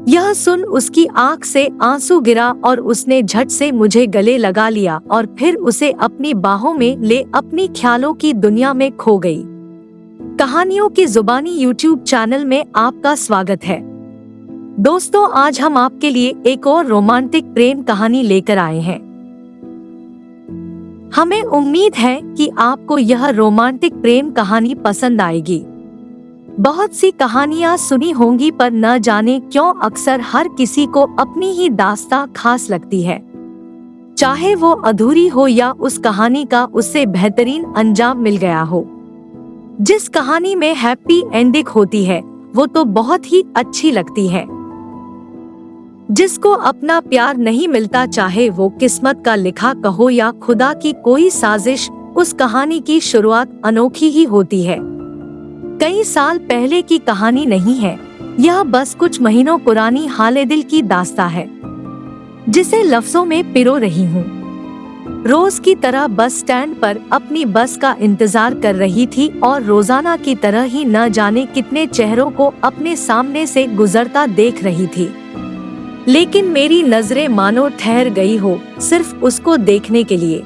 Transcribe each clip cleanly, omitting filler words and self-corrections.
यह सुन उसकी आंख से आंसू गिरा और उसने झट से मुझे गले लगा लिया और फिर उसे अपनी बाहों में ले अपनी ख्यालों की दुनिया में खो गई। कहानियों की जुबानी यूट्यूब चैनल में आपका स्वागत है। दोस्तों, आज हम आपके लिए एक और रोमांटिक प्रेम कहानी लेकर आए हैं। हमें उम्मीद है कि आपको यह रोमांटिक प्रेम कहानी पसंद आएगी। बहुत सी कहानियां सुनी होंगी, पर न जाने क्यों अक्सर हर किसी को अपनी ही दास्तां खास लगती है। चाहे वो अधूरी हो या उस कहानी का उससे बेहतरीन अंजाम मिल गया हो। जिस कहानी में हैप्पी एंडिंग होती है वो तो बहुत ही अच्छी लगती है। जिसको अपना प्यार नहीं मिलता, चाहे वो किस्मत का लिखा कहो या खुदा की कोई साजिश, उस कहानी की शुरुआत अनोखी ही होती है। कई साल पहले की कहानी नहीं है, यह बस कुछ महीनों पुरानी हाले दिल की दास्तां है जिसे लफ्जों में पिरो रही हूँ। रोज की तरह बस स्टैंड पर अपनी बस का इंतजार कर रही थी और रोजाना की तरह ही न जाने कितने चेहरों को अपने सामने से गुजरता देख रही थी। लेकिन मेरी नजरें मानो ठहर गई हो सिर्फ उसको देखने के लिए।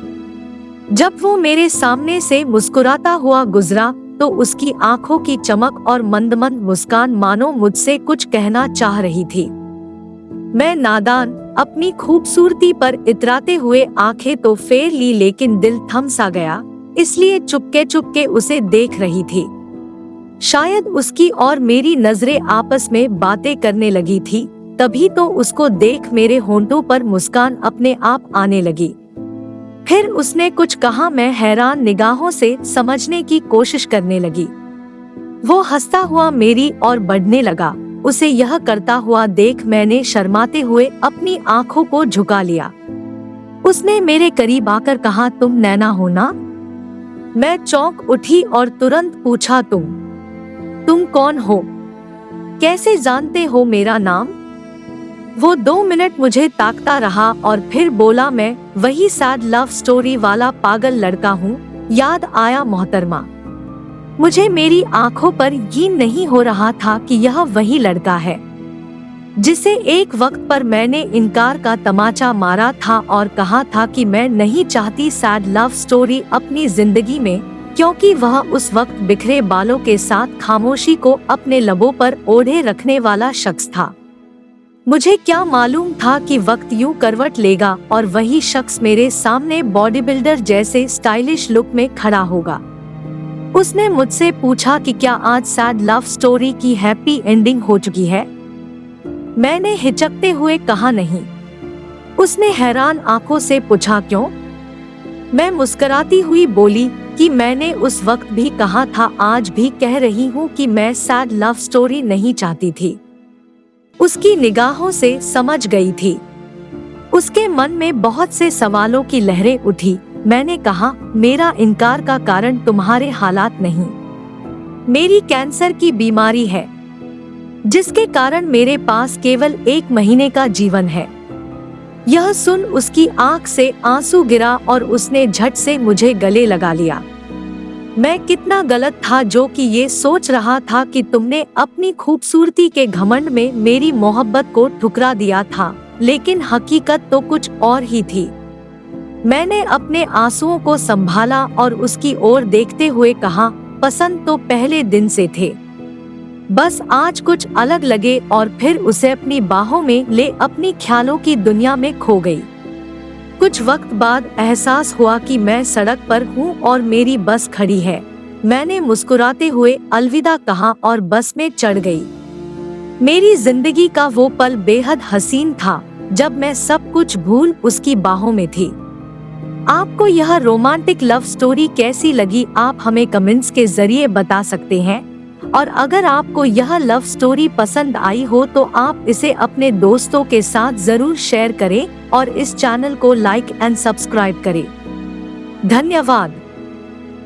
जब वो मेरे सामने से मुस्कुराता हुआ गुजरा तो उसकी आंखों की चमक और मंद मंद मुस्कान मानो मुझसे कुछ कहना चाह रही थी। मैं नादान अपनी खूबसूरती पर इतराते हुए आंखें तो फेर ली, लेकिन दिल थम सा गया, इसलिए चुपके चुपके उसे देख रही थी। शायद उसकी और मेरी नजरें आपस में बातें करने लगी थी, तभी तो उसको देख मेरे होंठों पर मुस्कान अपने आप आने लगी। फिर उसने कुछ कहा, मैं हैरान निगाहों से समझने की कोशिश करने लगी। वो हंसता हुआ मेरी ओर बढ़ने लगा। उसे यह करता हुआ देख मैंने शर्माते हुए अपनी आंखों को झुका लिया। उसने मेरे करीब आकर कहा, तुम नैना हो ना? मैं चौंक उठी और तुरंत पूछा, तुम कौन हो? कैसे जानते हो मेरा नाम? वो 2 मिनट मुझे ताकता रहा और फिर बोला, मैं वही सैड लव स्टोरी वाला पागल लड़का हूँ। याद आया मोहतरमा? मुझे मेरी आंखों पर यकीन नहीं हो रहा था कि यह वही लड़का है जिसे एक वक्त पर मैंने इनकार का तमाचा मारा था और कहा था कि मैं नहीं चाहती सैड लव स्टोरी अपनी जिंदगी में, क्योंकि वह उस वक्त बिखरे बालों के साथ खामोशी को अपने लबों पर ओढ़े रखने वाला शख्स था। मुझे क्या मालूम था कि वक्त यूं करवट लेगा और वही शख्स मेरे सामने बॉडी बिल्डर जैसे स्टाइलिश लुक में खड़ा होगा। उसने मुझसे पूछा कि क्या आज सैड लव स्टोरी की हैप्पी एंडिंग हो चुकी है? मैंने हिचकते हुए कहा, नहीं। उसने हैरान आंखों से पूछा, क्यों? मैं मुस्कुराती हुई बोली कि मैंने उस वक्त भी कहा था, आज भी कह रही हूँ कि मैं सैड लव स्टोरी नहीं चाहती थी। उसकी निगाहों से समझ गई थी। उसके मन में बहुत से सवालों की लहरें उठी। मैंने कहा, मेरा इनकार का कारण तुम्हारे हालात नहीं, मेरी कैंसर की बीमारी है जिसके कारण मेरे पास केवल 1 महीने का जीवन है। यह सुन उसकी आंख से आंसू गिरा और उसने झट से मुझे गले लगा लिया। मैं कितना गलत था जो कि ये सोच रहा था कि तुमने अपनी खूबसूरती के घमंड में मेरी मोहब्बत को ठुकरा दिया था, लेकिन हकीकत तो कुछ और ही थी। मैंने अपने आंसुओं को संभाला और उसकी ओर देखते हुए कहा, पसंद तो पहले दिन से थे, बस आज कुछ अलग लगे, और फिर उसे अपनी बाहों में ले अपनी ख्यालों की दुनिया में खो गई। कुछ वक्त बाद एहसास हुआ कि मैं सड़क पर हूँ और मेरी बस खड़ी है। मैंने मुस्कुराते हुए अलविदा कहा और बस में चढ़ गई। मेरी जिंदगी का वो पल बेहद हसीन था जब मैं सब कुछ भूल उसकी बाहों में थी। आपको यह रोमांटिक लव स्टोरी कैसी लगी, आप हमें कमेंट्स के जरिए बता सकते हैं। और अगर आपको यह लव स्टोरी पसंद आई हो तो आप इसे अपने दोस्तों के साथ जरूर शेयर करें और इस चैनल को लाइक एंड सब्सक्राइब करें। धन्यवाद।